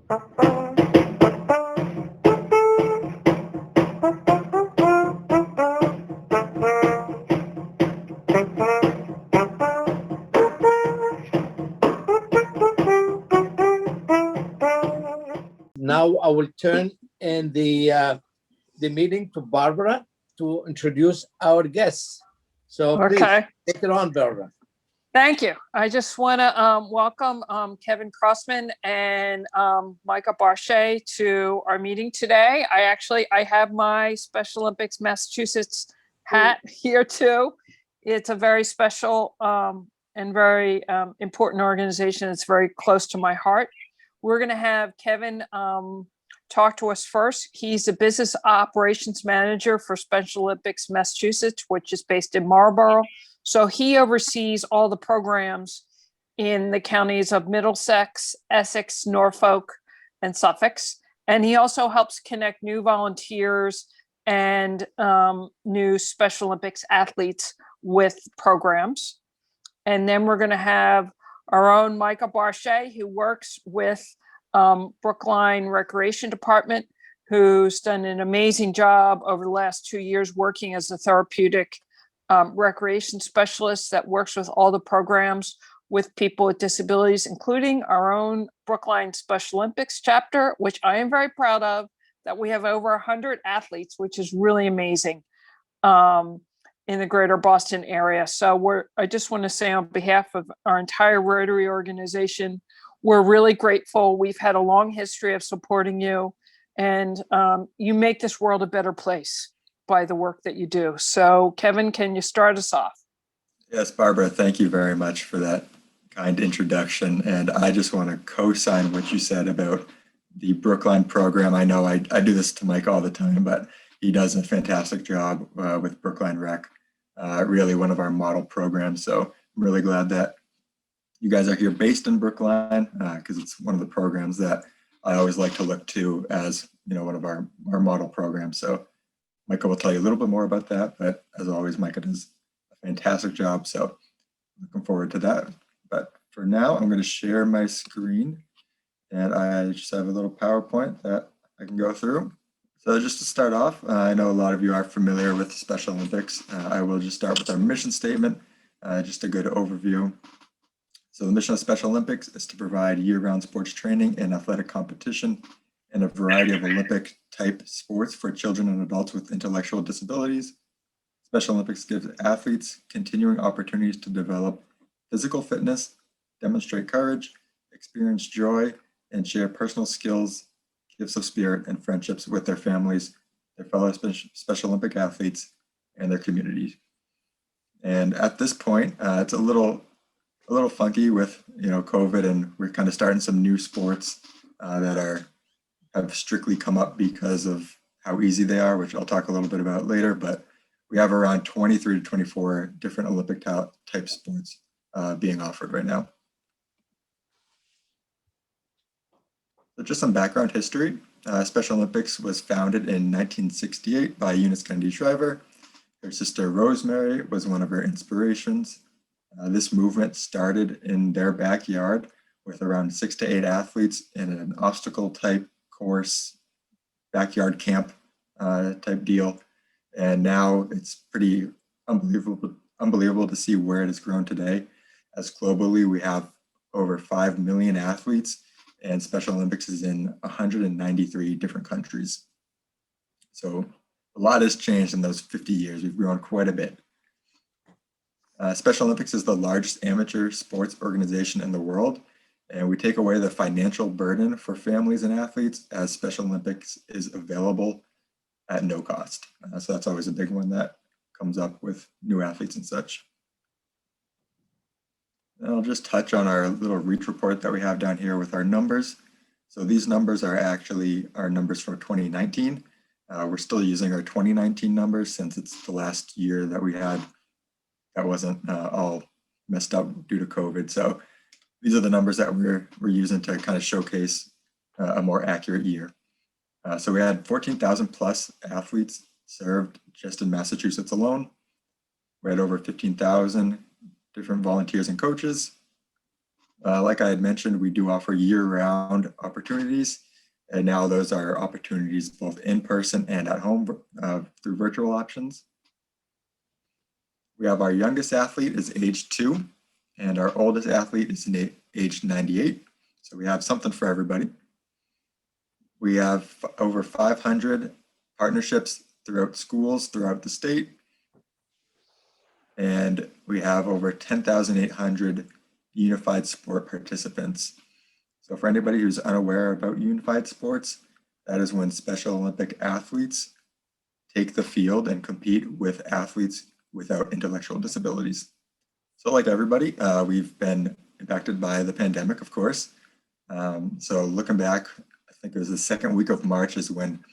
Now I will turn in the meeting to Barbara to introduce our guests. So please take it on, Barbara. Thank you. I just want to welcome Kevin Crossman and Micah Barchet to our meeting today. I have my Special Olympics Massachusetts hat here too. It's a very special and very important organization. It's very close to my heart. We're going to have Kevin talk to us first. He's the business operations manager for Special Olympics Massachusetts, which is based in Marlborough. So he oversees all the programs in the counties of Middlesex, Essex, Norfolk, and Suffolk. And he also helps connect new volunteers and new Special Olympics athletes with programs. And then we're going to have our own Micah Barchet, who works with Brookline Recreation Department, who's done an amazing job over the last 2 years working as a therapeutic recreation specialist that works with all the programs with people with disabilities, including our own Brookline Special Olympics chapter, which I am very proud of, that we have over 100 athletes, which is really amazing in the greater Boston area. So I just want to say on behalf of our entire Rotary organization, we're really grateful. We've had a long history of supporting you, and you make this world a better place by the work that you do. So Kevin, can you start us off? Yes, Barbara, thank you very much for that kind introduction. And I just want to co-sign what you said about the Brookline program. I know I do this to Mike all the time, but he does a fantastic job with Brookline Rec, really one of our model programs. So I'm really glad that you guys are here based in Brookline, because it's one of the programs that I always like to look to as, one of our model programs. So Micah will tell you a little bit more about that, but as always, Micah does a fantastic job. So looking forward to that. But for now, I'm going to share my screen, and I just have a little PowerPoint that I can go through. So just to start off, I know a lot of you are familiar with the Special Olympics. I will just start with our mission statement, just a good overview. So the mission of Special Olympics is to provide year-round sports training and athletic competition in a variety of Olympic-type sports for children and adults with intellectual disabilities. Special Olympics gives athletes continuing opportunities to develop physical fitness, demonstrate courage, experience joy, and share personal skills, gifts of spirit, and friendships with their families, their fellow Special Olympic athletes, and their communities. And at this point, it's a little funky with COVID, and we're kind of starting some new sports that have strictly come up because of how easy they are, which I'll talk a little bit about later. But we have around 23 to 24 different Olympic type sports being offered right now. So just some background history. Special Olympics was founded in 1968 by Eunice Kennedy Shriver. Her sister Rosemary was one of her inspirations. This movement started in their backyard with around 6 to 8 athletes in an obstacle type course, backyard camp type deal. And now it's pretty unbelievable to see where it has grown today. As globally, we have over 5 million athletes, and Special Olympics is in 193 different countries. So a lot has changed in those 50 years. We've grown quite a bit. Special Olympics is the largest amateur sports organization in the world, and we take away the financial burden for families and athletes as Special Olympics is available at no cost. So that's always a big one that comes up with new athletes and such. And I'll just touch on our little reach report that we have down here with our numbers. So these numbers are actually our numbers for 2019. We're still using our 2019 numbers since it's the last year that we had that wasn't all messed up due to COVID. So these are the numbers that we're using to kind of showcase a more accurate year. So we had 14,000 plus athletes served just in Massachusetts alone. We had over 15,000 different volunteers and coaches. Like I had mentioned, we do offer year-round opportunities, and now those are opportunities both in person and at home through virtual options. We have our youngest athlete is age 2, and our oldest athlete is age 98. So we have something for everybody. We have over 500 partnerships throughout schools throughout the state. And we have over 10,800 unified sport participants. So for anybody who's unaware about unified sports, that is when Special Olympic athletes take the field and compete with athletes without intellectual disabilities. So like everybody, we've been impacted by the pandemic, of course. So looking back, I think it was the second week of March is when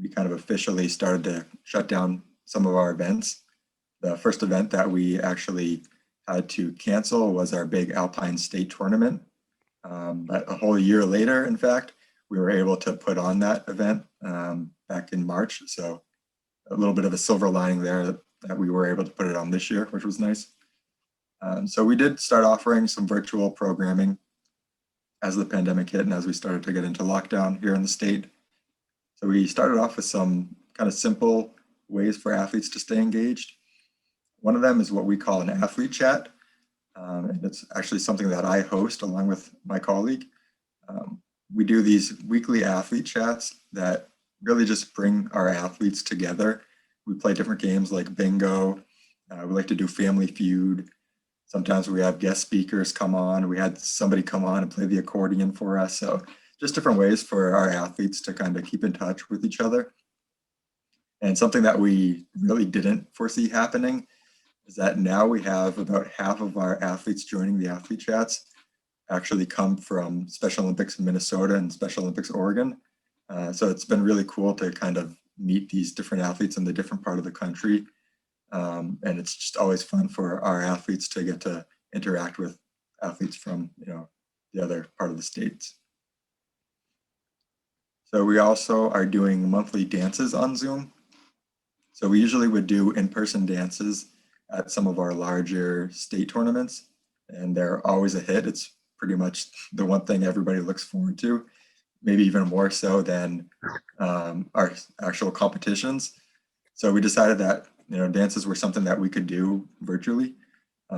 we kind of officially started to shut down some of our events. The first event that we actually had to cancel was our big Alpine State tournament. But a whole year later, in fact, we were able to put on that event back in March. So a little bit of a silver lining there that we were able to put it on this year, which was nice. So we did start offering some virtual programming as the pandemic hit and as we started to get into lockdown here in the state. So we started off with some kind of simple ways for athletes to stay engaged. One of them is what we call an athlete chat. And it's actually something that I host along with my colleague. We do these weekly athlete chats that really just bring our athletes together. We play different games like bingo. We like to do Family Feud. Sometimes we have guest speakers come on. We had somebody come on and play the accordion for us. So just different ways for our athletes to kind of keep in touch with each other. And something that we really didn't foresee happening is that now we have about half of our athletes joining the athlete chats actually come from Special Olympics Minnesota and Special Olympics Oregon. So it's been really cool to kind of meet these different athletes in the different part of the country. And it's just always fun for our athletes to get to interact with athletes from, the other part of the states. So we also are doing monthly dances on Zoom. So we usually would do in-person dances at some of our larger state tournaments, and they're always a hit. It's pretty much the one thing everybody looks forward to, maybe even more so than our actual competitions. So we decided that dances were something that we could do virtually.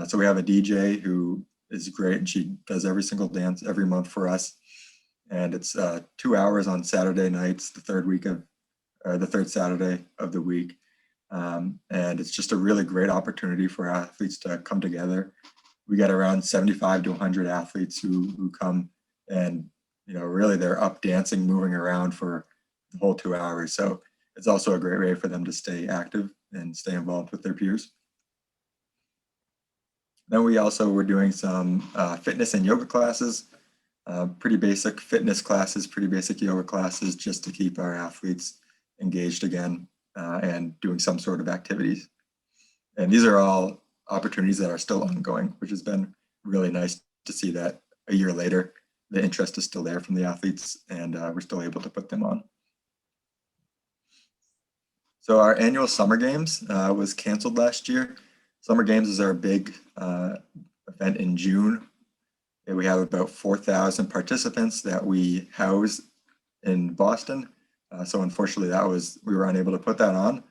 So we have a DJ who is great, and she does every single dance every month for us. And it's 2 hours on Saturday nights, the third Saturday of the week. And it's just a really great opportunity for athletes to come together. We get around 75 to 100 athletes who come, and really they're up dancing, moving around for the whole 2 hours. So it's also a great way for them to stay active and stay involved with their peers. Then we also were doing some fitness and yoga classes, pretty basic fitness classes, pretty basic yoga classes, just to keep our athletes engaged again and doing some sort of activities. And these are all opportunities that are still ongoing, which has been really nice to see that a year later, the interest is still there from the athletes, and we're still able to put them on. So our annual Summer Games was canceled last year. Summer Games is our big event in June. And we have about 4,000 participants that we house in Boston. So unfortunately, we were unable to put that on.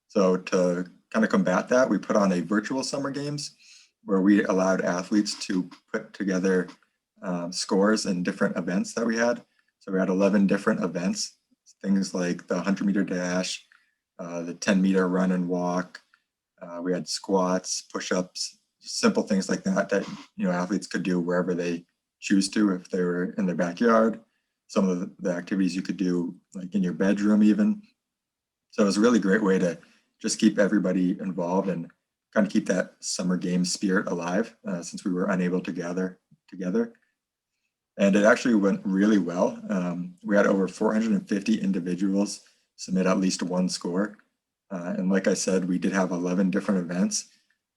So to kind of combat that, we put on a virtual Summer Games where we allowed athletes to put together scores in different events that we had. So we had 11 different events, things like the 100-meter dash, the 10-meter run and walk. We had squats, push-ups, simple things like that athletes could do wherever they choose to if they were in their backyard. Some of the activities you could do like in your bedroom even. So it was a really great way to just keep everybody involved and kind of keep that Summer Games spirit alive since we were unable to gather together. And it actually went really well. We had over 450 individuals submit at least one score. And like I said, we did have 11 different events.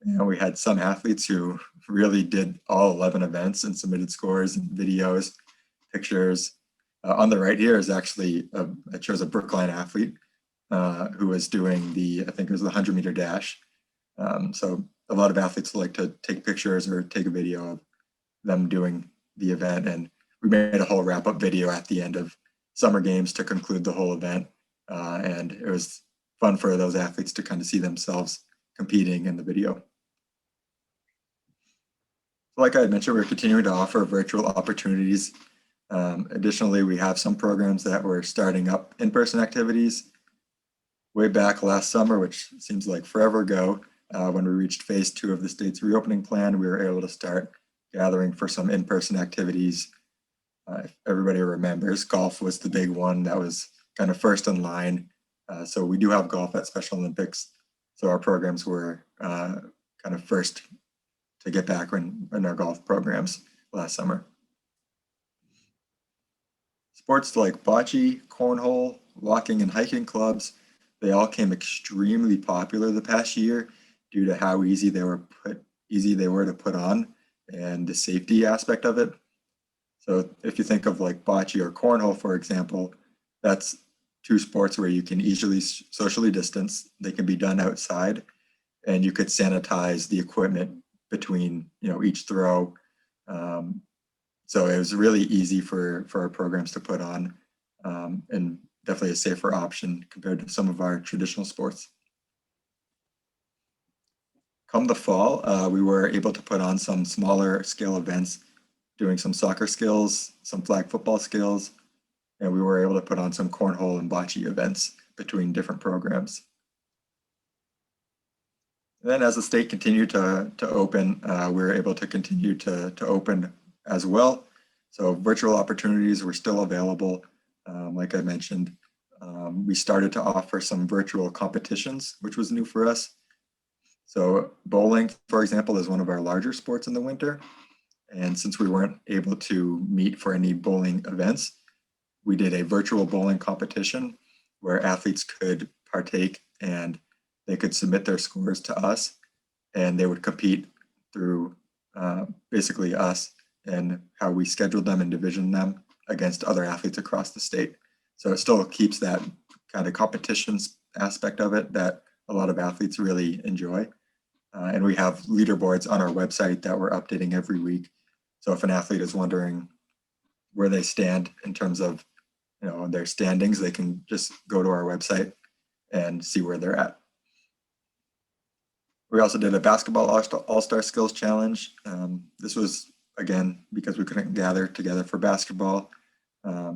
And we had some athletes who really did all 11 events and submitted scores and videos, pictures. On the right here is actually, it shows a Brookline athlete who was doing I think it was the 100-meter dash. So a lot of athletes like to take pictures or take a video of them doing the event. And we made a whole wrap-up video at the end of summer games to conclude the whole event. And it was fun for those athletes to kind of see themselves competing in the video. Like I had mentioned, we're continuing to offer virtual opportunities. Additionally, we have some programs that were starting up in-person activities. Way back last summer, which seems like forever ago, when we reached phase 2 of the state's reopening plan, we were able to start gathering for some in-person activities. If everybody remembers, golf was the big one that was kind of first in line. So we do have golf at Special Olympics. So our programs were kind of first to get back in our golf programs last summer. Sports like bocce, cornhole, walking and hiking clubs, they all came extremely popular the past year due to how easy they were to put on and the safety aspect of it. So if you think of like bocce or cornhole, for example, that's 2 sports where you can easily socially distance. They can be done outside, and you could sanitize the equipment between each throw. So it was really easy for our programs to put on, and definitely a safer option compared to some of our traditional sports. Come the fall, we were able to put on some smaller scale events, doing some soccer skills, some flag football skills, and we were able to put on some cornhole and bocce events between different programs. And then as the state continued to open, we were able to continue to open as well. So virtual opportunities were still available. Like I mentioned, we started to offer some virtual competitions, which was new for us. So bowling, for example, is one of our larger sports in the winter. And since we weren't able to meet for any bowling events, we did a virtual bowling competition where athletes could partake and they could submit their scores to us, and they would compete through basically us and how we scheduled them and division them against other athletes across the state. So it still keeps that kind of competitions aspect of it that a lot of athletes really enjoy. And we have leaderboards on our website that we're updating every week. So if an athlete is wondering where they stand in terms of their standings, they can just go to our website and see where they're at. We also did a basketball all-star skills challenge. This was, again, because we couldn't gather together for basketball.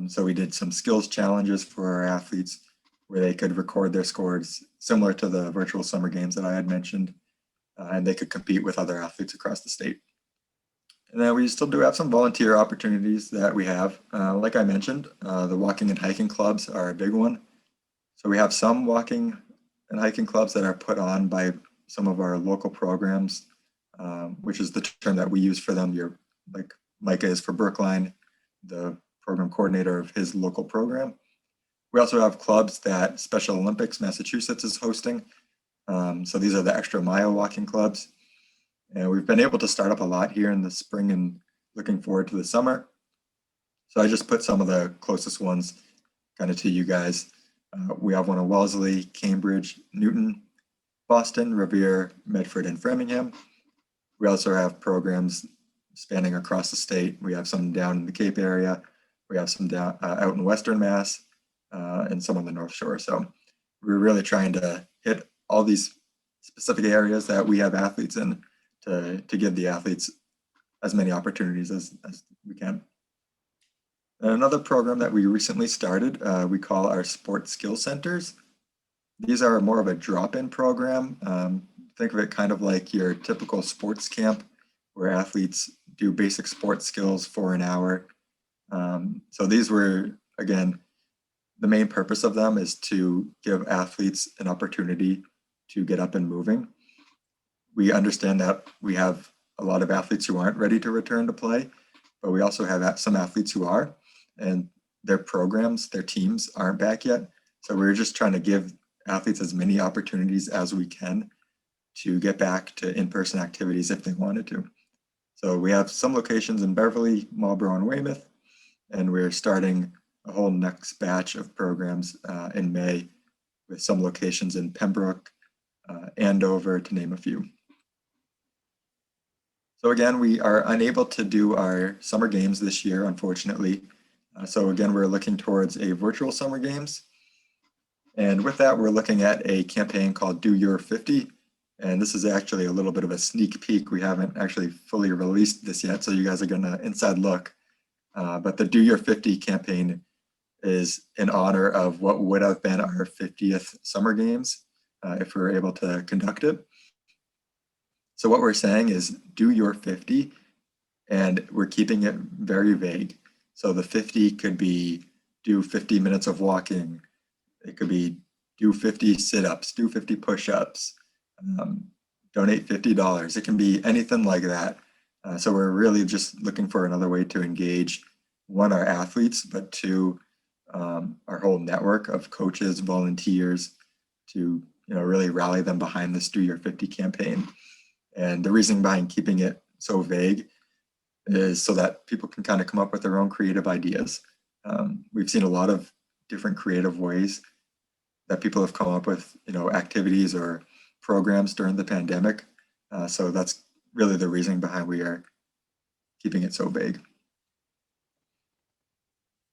So we did some skills challenges for our athletes where they could record their scores similar to the virtual summer games that I had mentioned, and they could compete with other athletes across the state. And then we still do have some volunteer opportunities that we have. Like I mentioned, the walking and hiking clubs are a big one. So we have some walking and hiking clubs that are put on by some of our local programs, which is the term that we use for them. Like Micah is for Brookline, the program coordinator of his local program. We also have clubs that Special Olympics Massachusetts is hosting. So these are the extra mile walking clubs. And we've been able to start up a lot here in the spring and looking forward to the summer. So I just put some of the closest ones kind of to you guys. We have one in Wellesley, Cambridge, Newton, Boston, Revere, Medford, and Framingham. We also have programs spanning across the state. We have some down in the Cape area. We have some down out in Western Mass, and some on the North Shore. So we're really trying to hit all these specific areas that we have athletes in to give the athletes as many opportunities as we can. And another program that we recently started, we call our Sports Skill Centers. These are more of a drop-in program. Think of it kind of like your typical sports camp where athletes do basic sports skills for an hour. So these were, again, the main purpose of them is to give athletes an opportunity to get up and moving. We understand that we have a lot of athletes who aren't ready to return to play, but we also have some athletes who are, and their programs, their teams aren't back yet. So we're just trying to give athletes as many opportunities as we can to get back to in-person activities if they wanted to. So we have some locations in Beverly, Marlborough, and Weymouth, and we're starting a whole next batch of programs in May with some locations in Pembroke, Andover, to name a few. So again, we are unable to do our summer games this year, unfortunately. So again, we're looking towards a virtual summer games. And with that, we're looking at a campaign called Do Your 50. And this is actually a little bit of a sneak peek. We haven't actually fully released this yet, so you guys are gonna inside look. But the Do Your 50 campaign is in honor of what would have been our 50th summer games if we were able to conduct it. So what we're saying is do your 50, and we're keeping it very vague. So the 50 could be do 50 minutes of walking. It could be do 50 sit-ups, do 50 push-ups, donate $50. It can be anything like that. So we're really just looking for another way to engage, one, our athletes, but two, our whole network of coaches, volunteers, to really rally them behind this Do Your 50 campaign. And the reason behind keeping it so vague is so that people can kind of come up with their own creative ideas. We've seen a lot of different creative ways that people have come up with, activities or programs during the pandemic. So that's really the reason behind we are keeping it so vague.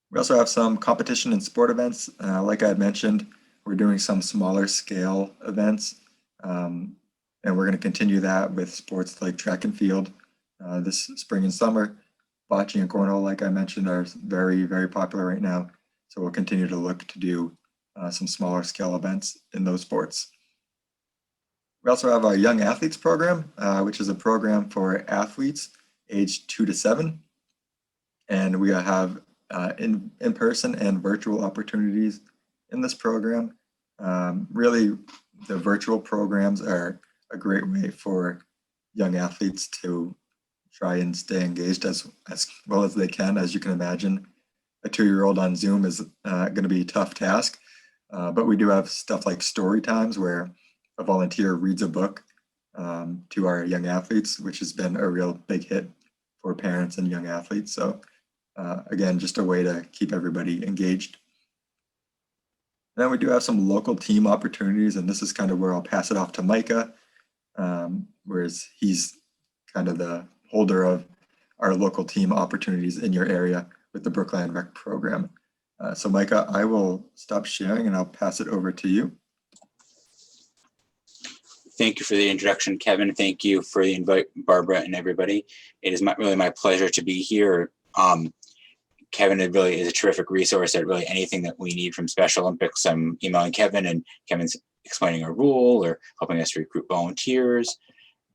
We also have some competition and sport events. Like I had mentioned, we're doing some smaller scale events. And we're going to continue that with sports like track and field this spring and summer. Bocce and cornhole, like I mentioned, are very, very popular right now. So we'll continue to look to do some smaller scale events in those sports. We also have our Young Athletes program, which is a program for athletes aged 2 to 7. And we have in-person and virtual opportunities in this program. Really, the virtual programs are a great way for young athletes to try and stay engaged as well as they can. As you can imagine, a 2-year-old on Zoom is going to be a tough task. But we do have stuff like story times where a volunteer reads a book to our young athletes, which has been a real big hit for parents and young athletes. So again, just a way to keep everybody engaged. And then we do have some local team opportunities, and this is kind of where I'll pass it off to Micah, whereas he's kind of the holder of our local team opportunities in your area with the Brookline Rec program. So Micah, I will stop sharing and I'll pass it over to you. Thank you for the introduction, Kevin. Thank you for the invite, Barbara and everybody. It is really my pleasure to be here. Kevin really is a terrific resource at really anything that we need from Special Olympics. I'm emailing Kevin and Kevin's explaining a rule or helping us recruit volunteers.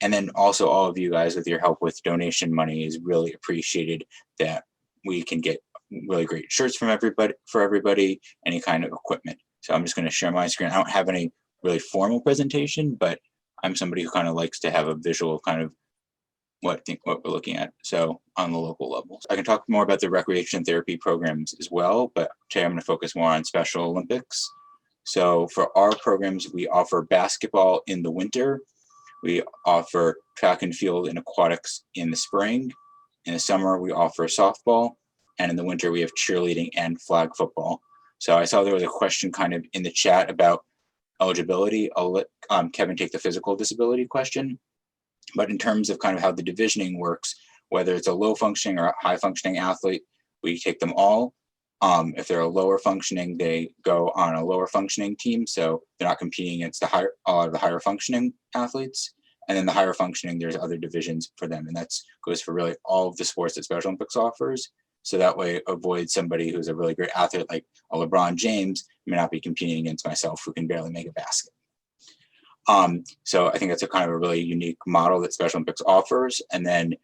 And then also all of you guys with your help with donation money is really appreciated, that we can get really great shirts from everybody, any kind of equipment. So I'm just going to share my screen. I don't have any really formal presentation, but I'm somebody who kind of likes to have a visual kind of what we're looking at. So on the local level, I can talk more about the recreation therapy programs as well, but today I'm going to focus more on Special Olympics. So for our programs, we offer basketball in the winter. We offer track and field and aquatics in the spring. In the summer, we offer softball. And in the winter, we have cheerleading and flag football. So I saw there was a question kind of in the chat about eligibility. I'll let Kevin take the physical disability question. But in terms of kind of how the divisioning works, whether it's a low functioning or a high functioning athlete, we take them all. If they're a lower functioning, they go on a lower functioning team. So they're not competing against a lot of the higher functioning athletes. And then the higher functioning, there's other divisions for them. And that goes for really all of the sports that Special Olympics offers. So that way avoid somebody who's a really great athlete like a LeBron James may not be competing against myself who can barely make a basket. So I think that's a kind of a really unique model that Special Olympics offers. And then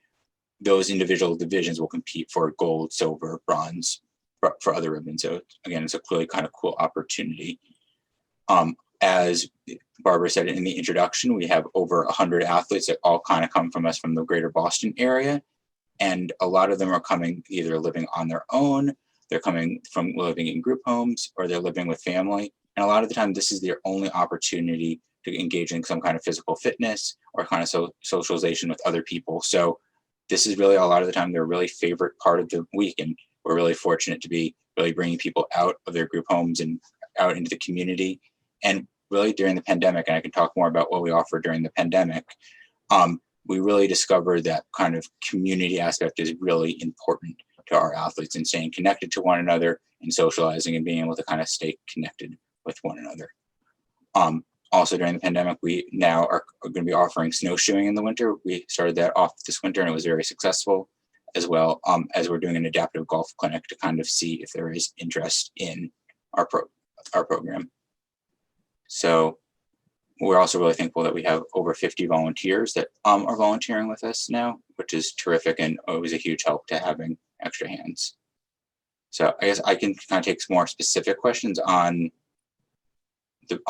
those individual divisions will compete for gold, silver, bronze for other ribbons. So again, it's a really kind of cool opportunity. As Barbara said in the introduction, we have over 100 athletes that all kind of come from us from the greater Boston area. And a lot of them are coming either living on their own, they're coming from living in group homes, or they're living with family. And a lot of the time, this is their only opportunity to engage in some kind of physical fitness or kind of socialization with other people. So this is really a lot of the time their really favorite part of the week. And we're really fortunate to be really bringing people out of their group homes and out into the community. And really during the pandemic, and I can talk more about what we offer during the pandemic, we really discovered that kind of community aspect is really important to our athletes and staying connected to one another and socializing and being able to kind of stay connected with one another. Also during the pandemic, we now are going to be offering snowshoeing in the winter. We started that off this winter and it was very successful, as well as we're doing an adaptive golf clinic to kind of see if there is interest in our program. So we're also really thankful that we have over 50 volunteers that are volunteering with us now, which is terrific and always a huge help to having extra hands. So I guess I can kind of take some more specific questions on the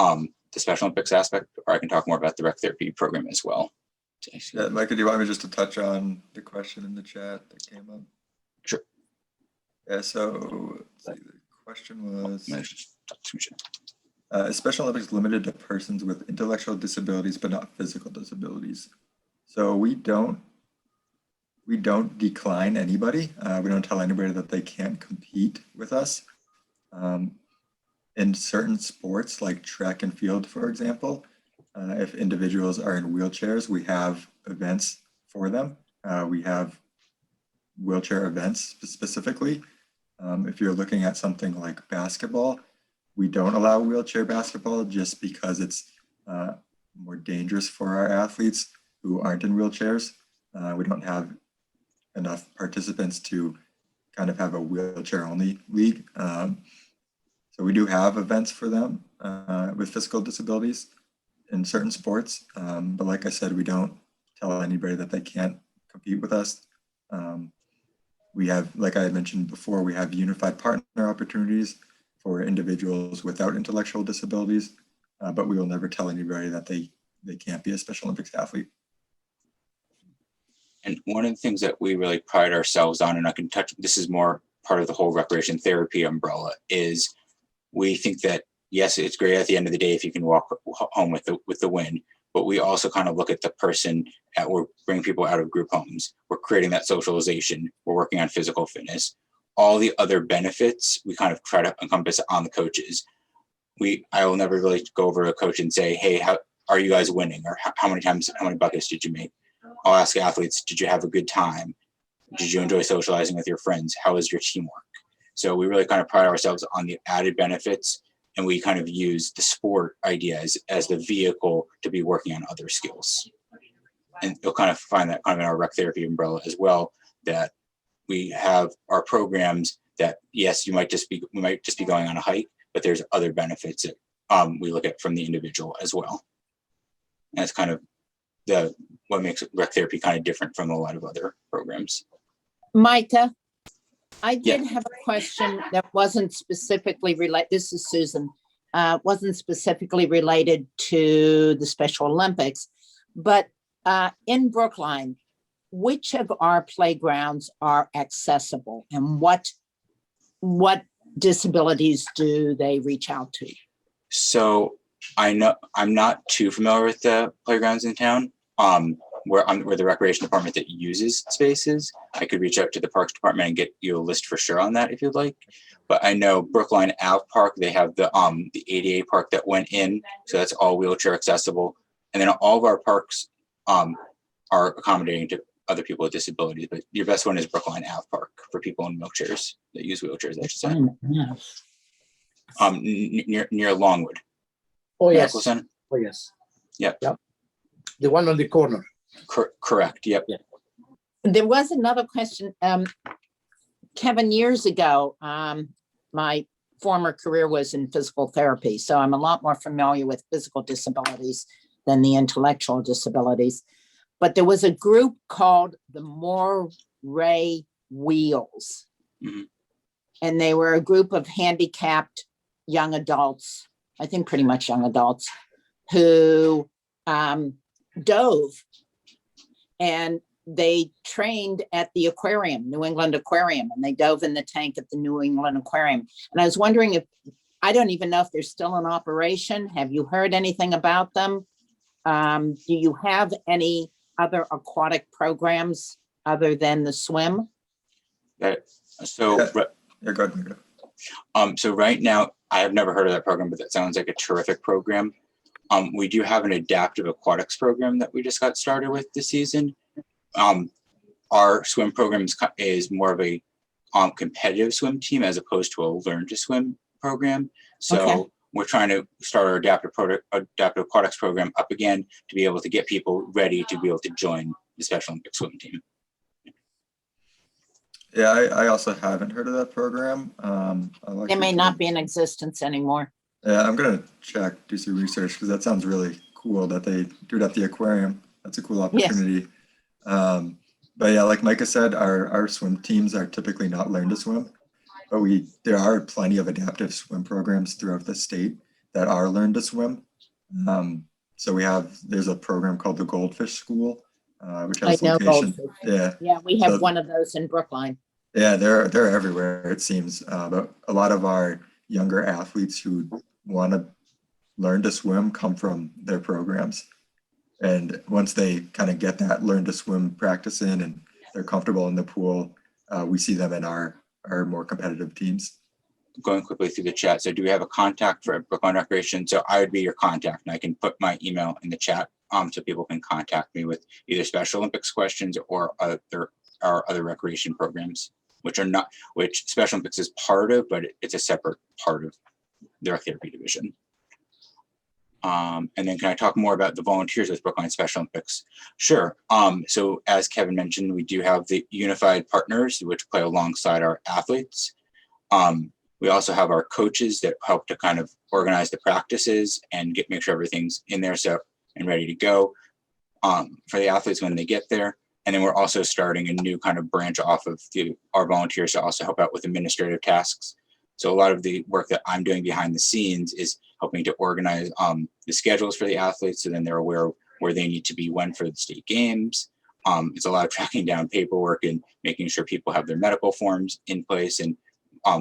Special Olympics aspect, or I can talk more about the rec therapy program as well. Yeah, Micah, do you want me just to touch on the question in the chat that came up? Sure. Yeah, so let's see, the question was, is Special Olympics limited to persons with intellectual disabilities but not physical disabilities? So we don't decline anybody. We don't tell anybody that they can't compete with us. In certain sports like track and field, for example, if individuals are in wheelchairs, we have events for them. We have wheelchair events specifically. If you're looking at something like basketball, we don't allow wheelchair basketball just because it's more dangerous for our athletes who aren't in wheelchairs. We don't have enough participants to kind of have a wheelchair only league. So we do have events for them with physical disabilities in certain sports. But like I said, we don't tell anybody that they can't compete with us. We have, like I mentioned before, we have unified partner opportunities for individuals without intellectual disabilities, but we will never tell anybody that they can't be a Special Olympics athlete. And one of the things that we really pride ourselves on, and I can touch, this is more part of the whole recreation therapy umbrella, is we think that, yes, it's great at the end of the day if you can walk home with the win, but we also kind of look at the person we're bringing people out of group homes. We're creating that socialization. We're working on physical fitness. All the other benefits, we kind of try to encompass on the coaches. I will never really go over to a coach and say, hey, how are you guys winning? Or how many buckets did you make? I'll ask athletes, did you have a good time? Did you enjoy socializing with your friends? How was your teamwork? So we really kind of pride ourselves on the added benefits, and we kind of use the sport ideas as the vehicle to be working on other skills. And you'll kind of find that kind of in our rec therapy umbrella as well, that we have our programs that, yes, we might just be going on a hike, but there's other benefits that we look at from the individual as well. And it's kind of what makes rec therapy kind of different from a lot of other programs. Micah, I did have a question that wasn't specifically related. This is Susan. Wasn't specifically related to the Special Olympics, but in Brookline, which of our playgrounds are accessible, and what disabilities do they reach out to? So I know I'm not too familiar with the playgrounds in town. We're the recreation department that uses spaces. I could reach out to the parks department and get you a list for sure on that if you'd like. But I know Brookline Ave Park, they have the ADA park that went in, so that's all wheelchair accessible. And then all of our parks are accommodating to other people with disabilities. But your best one is Brookline Ave Park for people in wheelchairs that use wheelchairs, I should say. Near Longwood. Oh, yes. Oh, yes. Yep. The one on the corner. Correct. Yep. Yeah. There was another question. Kevin, years ago, my former career was in physical therapy, so I'm a lot more familiar with physical disabilities than the intellectual disabilities. But there was a group called the Moray Wheels. Mm-hmm. And they were a group of handicapped young adults, I think pretty much young adults, who dove, and they trained at the aquarium, New England Aquarium, and they dove in the tank at the New England Aquarium. And I was wondering I don't even know if they're still in operation. Have you heard anything about them? Do you have any other aquatic programs other than the swim? So go ahead. So right now, I have never heard of that program, but that sounds like a terrific program. We do have an adaptive aquatics program that we just got started with this season. Our swim program is more of a competitive swim team as opposed to a learn to swim program. So Okay. we're trying to start our adaptive aquatics program up again to be able to get people ready to be able to join the Special Olympics swim team. Yeah, I also haven't heard of that program. They may not be in existence anymore. Yeah, I'm gonna check, do some research, because that sounds really cool that they do it at the aquarium. That's a cool opportunity. But yeah, like Micah said, our swim teams are typically not learn to swim, but there are plenty of adaptive swim programs throughout the state that are learn to swim. So there's a program called the Goldfish School, which has I know location. Goldfish. Yeah, we have one of those in Brookline. Yeah, they're everywhere, it seems. But a lot of our younger athletes who want to learn to swim come from their programs. And once they kind of get that learn to swim practice in and they're comfortable in the pool, we see them in our more competitive teams. Going quickly through the chat. So do we have a contact for Brookline Recreation? So I would be your contact, and I can put my email in the chat so people can contact me with either Special Olympics questions or other recreation programs, which Special Olympics is part of, but it's a separate part of the rec therapy division. And then can I talk more about the volunteers with Brookline Special Olympics? Sure. So as Kevin mentioned, we do have the unified partners, which play alongside our athletes. We also have our coaches that help to kind of organize the practices and make sure everything's in there and ready to go for the athletes when they get there. And then we're also starting a new kind of branch off of our volunteers to also help out with administrative tasks. So a lot of the work that I'm doing behind the scenes is helping to organize the schedules for the athletes, so then they're aware where they need to be when for the state games. It's a lot of tracking down paperwork and making sure people have their medical forms in place, and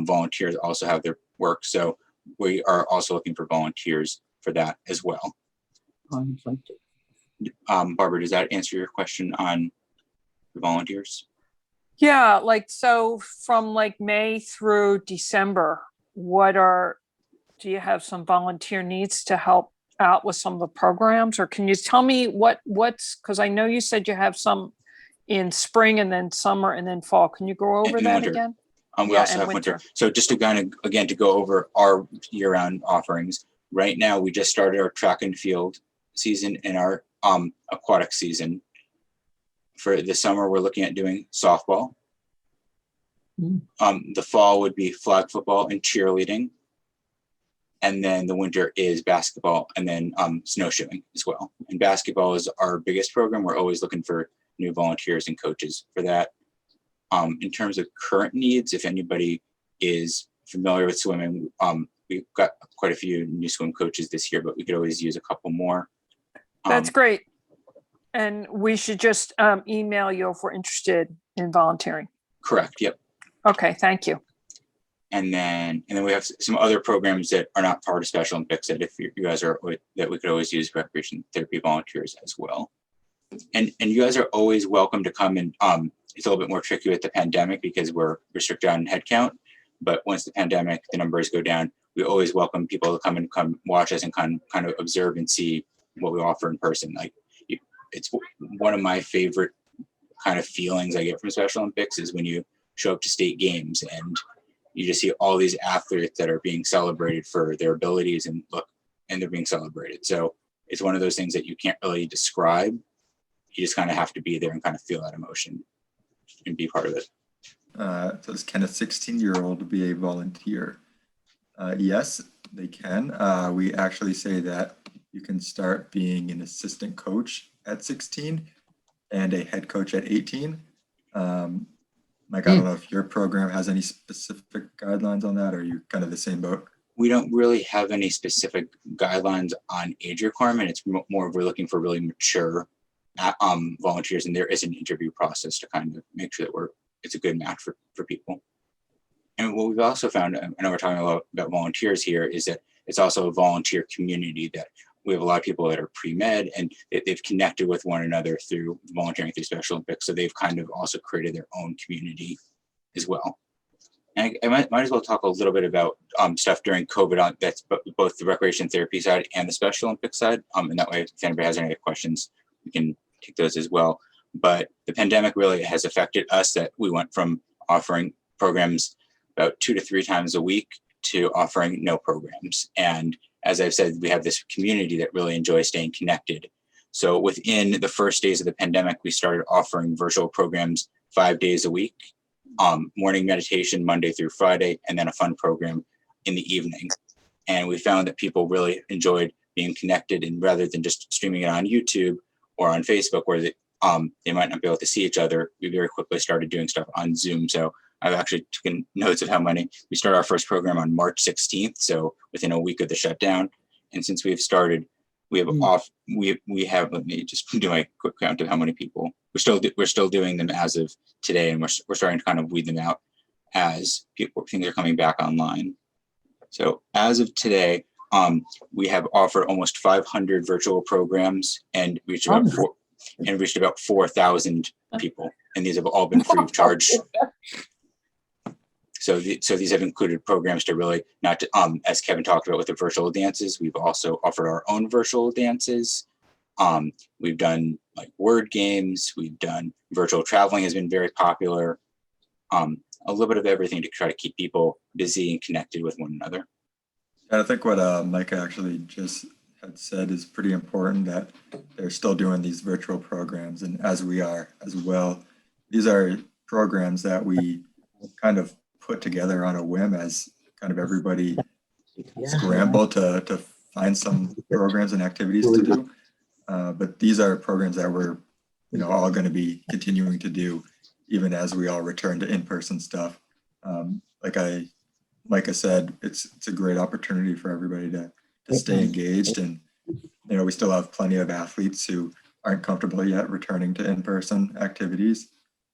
volunteers also have their work. So we are also looking for volunteers for that as well. Barbara, does that answer your question on the volunteers? Yeah, so from May through December, do you have some volunteer needs to help out with some of the programs? Or can you tell me because I know you said you have some in spring and then summer and then fall. Can you go over that winter again? We also have winter. So just to kind of, again, to go over our year-round offerings, right now we just started our track and field season and our aquatic season. For the summer, we're looking at doing softball. The fall would be flag football and cheerleading. And then the winter is basketball and then snowshoeing as well. And basketball is our biggest program. We're always looking for new volunteers and coaches for that. In terms of current needs, if anybody is familiar with swimming, we've got quite a few new swim coaches this year, but we could always use a couple more. That's great. And we should just email you if we're interested in volunteering. Correct. Yep. Okay. Thank you. And then we have some other programs that are not part of Special Olympics that if you guys are, that we could always use recreation therapy volunteers as well. And you guys are always welcome to come and it's a little bit more tricky with the pandemic because we're restricted on headcount. But once the numbers go down, we always welcome people to come watch us and kind of observe and see what we offer in person. It's one of my favorite kind of feelings I get from Special Olympics is when you show up to state games and you just see all these athletes that are being celebrated for their abilities and they're being celebrated. So it's one of those things that you can't really describe. You just kind of have to be there and kind of feel that emotion and be part of it. So can a 16-year-old be a volunteer? Yes, they can. We actually say that you can start being an assistant coach at 16 and a head coach at 18. Mike, I don't know if your program has any specific guidelines on that, or are you kind of the same boat? We don't really have any specific guidelines on age requirement. It's more of we're looking for really mature volunteers, and there is an interview process to kind of make sure that it's a good match for people. And what we've also found, I know we're talking a lot about volunteers here, is that it's also a volunteer community that we have a lot of people that are pre-med and they've connected with one another through volunteering through Special Olympics. So they've kind of also created their own community as well. And I might as well talk a little bit about stuff during COVID on that's both the recreation therapy side and the Special Olympics side. And that way, if anybody has any other questions, we can take those as well. But the pandemic really has affected us, that we went from offering programs about 2 to 3 times a week to offering no programs. And as I've said, we have this community that really enjoys staying connected. So within the first days of the pandemic, we started offering virtual programs 5 days a week, morning meditation Monday through Friday, and then a fun program in the evening. And we found that people really enjoyed being connected, and rather than just streaming it on YouTube or on Facebook where they might not be able to see each other, we very quickly started doing stuff on Zoom. So I've actually taken notes of how many. We started our first program on March 16th, so within a week of the shutdown. And since we've started, we have let me just do a quick count of how many people. We're still doing them as of today, and we're starting to kind of weed them out as things are coming back online. So as of today, we have offered almost 500 virtual programs and reached about 4,000 people, and these have all been free of charge. So these have included programs to really not to, as Kevin talked about with the virtual dances, we've also offered our own virtual dances. We've done like word games, we've done virtual traveling has been very popular. A little bit of everything to try to keep people busy and connected with one another. And I think what Micah actually just had said is pretty important, that they're still doing these virtual programs, and as we are as well. These are programs that we kind of put together on a whim as kind of everybody scrambled to find some programs and activities to do. But these are programs that we're all going to be continuing to do even as we all return to in-person stuff. Like I said, it's a great opportunity for everybody to stay engaged, and we still have plenty of athletes who aren't comfortable yet returning to in-person activities.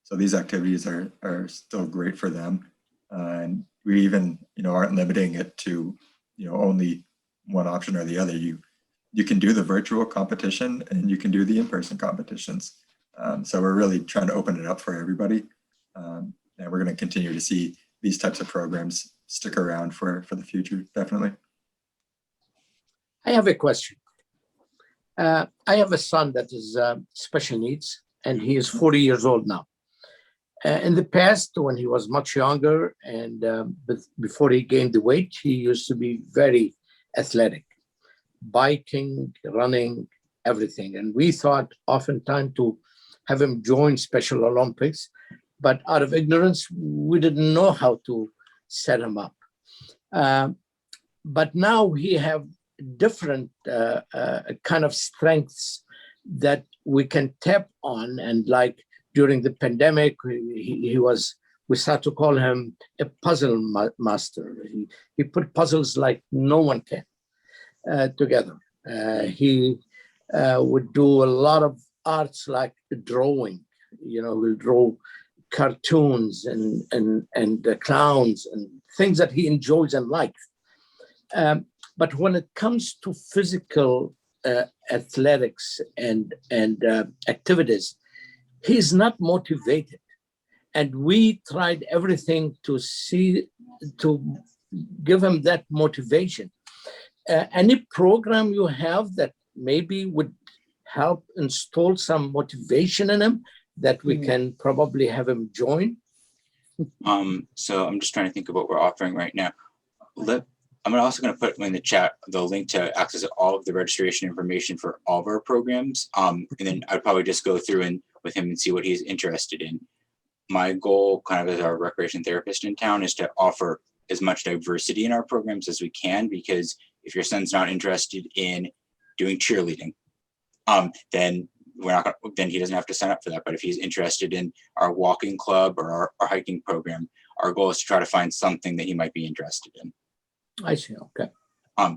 So these activities are still great for them. And we even, aren't limiting it to, only one option or the other. You can do the virtual competition and you can do the in-person competitions. So we're really trying to open it up for everybody. And we're going to continue to see these types of programs stick around for the future, definitely. I have a question. I have a son that is special needs, and he is 40 years old now. In the past, when he was much younger and before he gained the weight, he used to be very athletic, biking, running, everything. And we thought oftentimes to have him join Special Olympics, but out of ignorance, we didn't know how to set him up. But now he have different kind of strengths that we can tap on, and like during the pandemic, we started to call him a puzzle master. He put puzzles like no one can together. He would do a lot of arts like drawing. He'll draw cartoons and clowns and things that he enjoys and likes. But when it comes to physical athletics and activities, he's not motivated. And we tried everything to give him that motivation. Any program you have that maybe would help install some motivation in him that we can probably have him join? So I'm just trying to think of what we're offering right now. I'm also going to put in the chat the link to access all of the registration information for all of our programs. And then I'd probably just go through with him and see what he's interested in. My goal, kind of as our recreation therapist in town, is to offer as much diversity in our programs as we can, because if your son's not interested in doing cheerleading, then he doesn't have to sign up for that. But if he's interested in our walking club or our hiking program, our goal is to try to find something that he might be interested in. I see. Okay.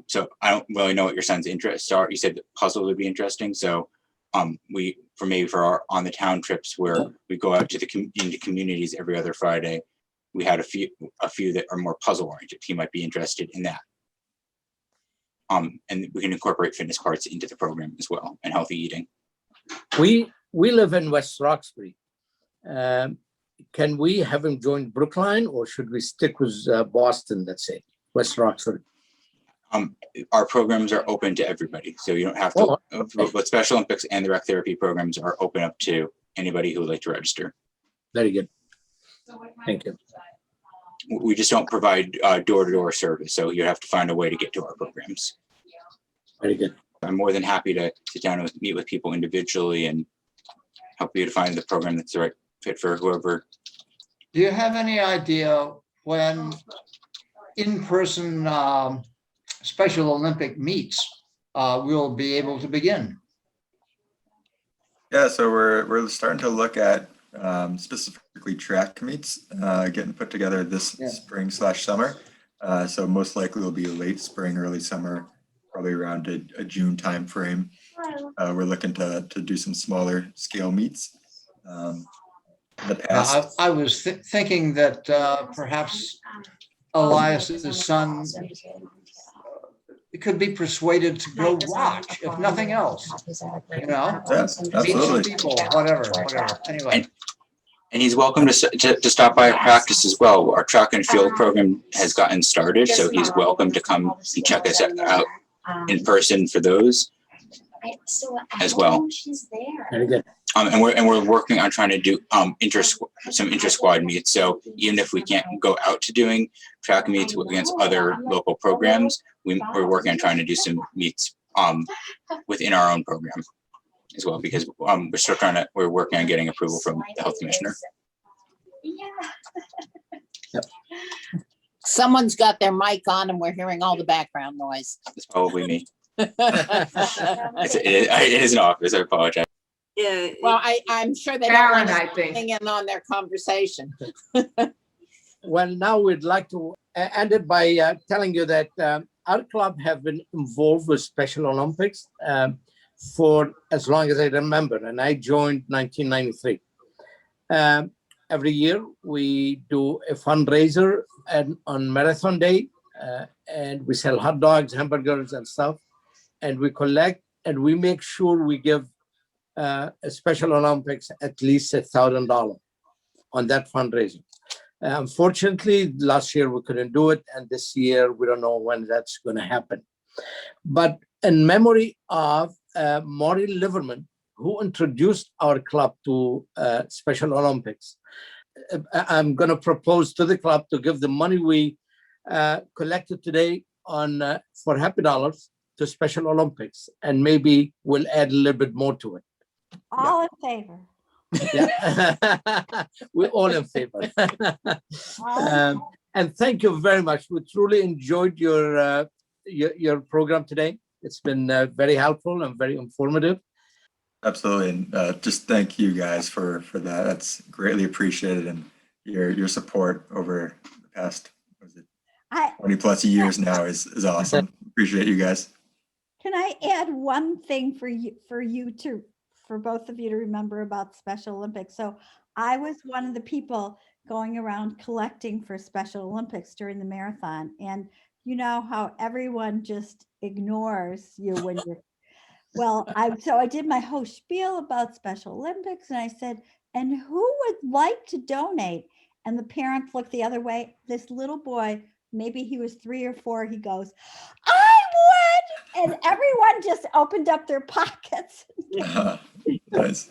So I don't really know what your son's interests are. You said that puzzle would be interesting. So for our on the town trips where we go out to into communities every other Friday, we had a few that are more puzzle oriented. He might be interested in that. And we can incorporate fitness parts into the program as well, and healthy eating. We live in West Roxbury. can we have him join Brookline, or should we stick with Boston, let's say, West Roxbury? Our programs are open to everybody, so you don't have to. Oh, But Special Olympics and the rec therapy programs are open up to anybody who would like to register. Very good. Thank you. We just don't provide door-to-door service, so you have to find a way to get to our programs. Very good. I'm more than happy to sit down and meet with people individually and help you to find the program that's the right fit for whoever. Do you have any idea when in-person Special Olympic meets will be able to begin? Yeah, so we're starting to look at specifically track meets getting put together this spring/summer. So most likely will be late spring, early summer, probably around a June timeframe. We're looking to do some smaller scale meets. In the past, I was thinking that perhaps Elias's son could be persuaded to go watch, if nothing else. You know, yeah, meet some absolutely. people, whatever. Anyway. And he's welcome to stop by practice as well. Our track and field program has gotten started, so he's welcome to come and check us out in person for those as well. Very good. And we're working on trying to do some inter-squad meets. So even if we can't go out to doing track meets against other local programs, we're working on trying to do some meets within our own program as well, because we're working on getting approval from the health commissioner. Yep. Someone's got their mic on and we're hearing all the background noise. It's probably me. It is an office. I apologize. Yeah. Well, I'm sure they don't Karen, want I to think. hang in on their conversation. Well, now we'd like to end it by telling you that our club have been involved with Special Olympics for as long as I remember, and I joined 1993. Every year we do a fundraiser on Marathon Day, and we sell hot dogs, hamburgers, and stuff, and we collect and we make sure we give Special Olympics at least $1,000 on that fundraiser. Unfortunately, last year we couldn't do it, and this year we don't know when that's going to happen. But in memory of Maury Liverman, who introduced our club to Special Olympics, I'm going to propose to the club to give the money we collected today on for Happy Dollars to Special Olympics, and maybe we'll add a little bit more to it. All in favor. Yeah. We're all in favor. And thank you very much. We truly enjoyed your program today. It's been very helpful and very informative. Absolutely, and just thank you guys for that. That's greatly appreciated, and your support over the past 20 plus years now is awesome. Appreciate you guys. Can I add one thing for both of you to remember about Special Olympics? So I was one of the people going around collecting for Special Olympics during the marathon, and you know how everyone just ignores you when you're well, so I did my whole spiel about Special Olympics, and I said, and who would like to donate? And the parents looked the other way. This little boy, maybe he was 3 or 4, he goes, I would! And everyone just opened up their pockets. Nice.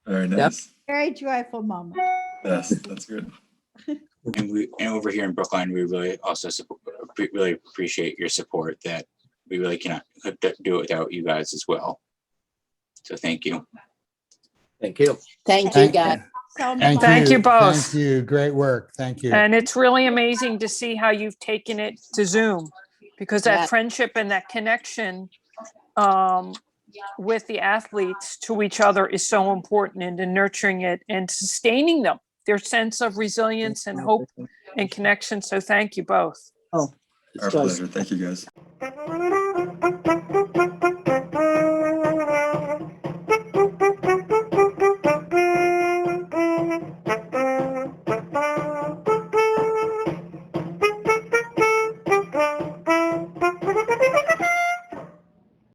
Very nice. Very joyful moment. Yes, that's good. And over here in Brookline, we really also really appreciate your support. That we really cannot do it without you guys as well. So thank you. Thank you. Thank you, guys. So much. Thank you both. Thank you. Great work. Thank you. And it's really amazing to see how you've taken it to Zoom, because that Yeah. friendship and that connection with the athletes to each other is so important, and in nurturing it and sustaining them, their sense of resilience and hope and connection. So thank you both. Oh, Our pleasure. Thank you guys.